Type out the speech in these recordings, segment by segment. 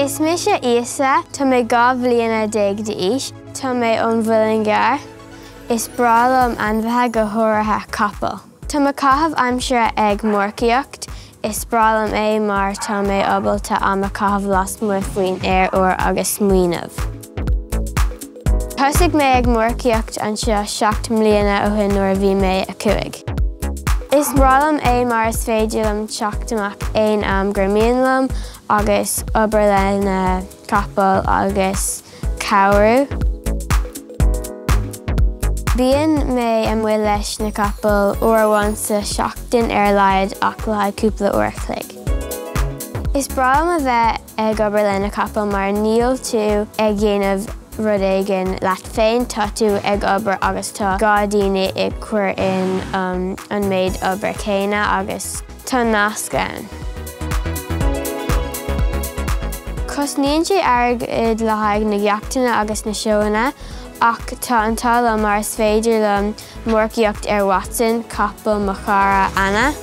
Is mé sé Isa, tá mé 2 bliana d'aois, tá mé ón bhfuilingear. Is bralam anmhaithe go háirithe capall. Tá mé caitheamh aimsire ag mórcaíocht, is bralam é mar tá mé ábalta am a caitheamh las mór faoin ó agus smaoinemh. Thosaigh mé ag mórcaíocht anseo 7 mbliana ó shin nuair a bhí mé a 5. Is bralam é mar is féidir liom teachtamach aon am gur mian liom agus obair lena capall agus cabhrú. Bíonn mé am bhfuil leis na capall uair sa 7 ar laghad ach le haid cúpla uair chloig. Is bralam a bheith ag obair lena capall mar níl tú ag dhéanamh rud éigin leat féin tá tú ag obair agus tá gá daoine ag chuir in an méid obair céine agus tá nascain. Cos níonn sé airgid le haghaidh na gceachtaine agus na seoanna, ach tá an tála mar is féidir liom mórcaíocht ar Watson, capall mo chara Anna.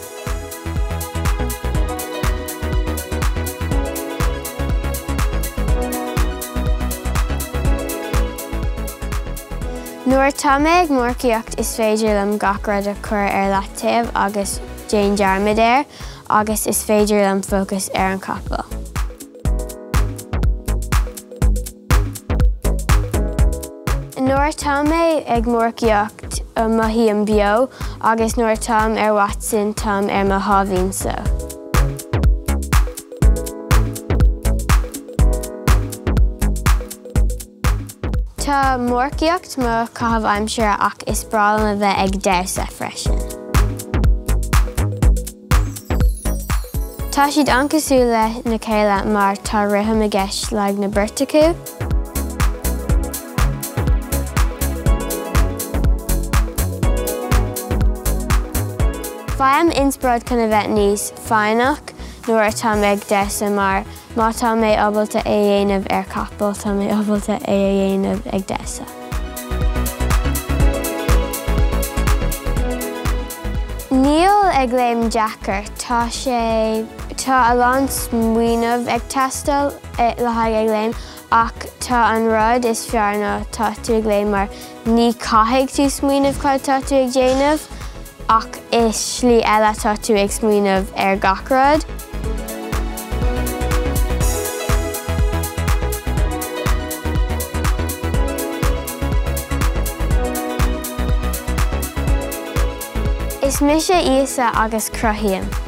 Nuair tá mé ag mórcaíocht is féidir liom gach rud a chur ar leat taobh agus Jane Jarmadair, agus is féidir liom fócas ar an capall. Nuair tá mé ag mórcaíocht maithí an beo, agus nuair tám ar Watson tám ar mo hábhín so. Tá mórcaíocht mo caitheamh aimsire ach is bralam a bheith ag domsa freisin. Tá siad ancasú le na céile mar tá rithim a gceist le na birte acu. Bhaim inspread chuna bheith níos fáinach nuair tá mé ag domsa mar má tá mé ábalta é dhéanamh ar capall tá mé ábalta é dhéanamh ag domsa. Níl ag léim Jackar, tá a lán smaoinemh ag teastal le haghaidh ag léim ach tá an rud is fearna tá tú ag léim mar ní caithfidh tú smaoinemh chuid tá tú ag déanamh, ach is slí eile tá tú ag smaoinemh ar gach rud. Is mé sé Isa agus cruthaíonn.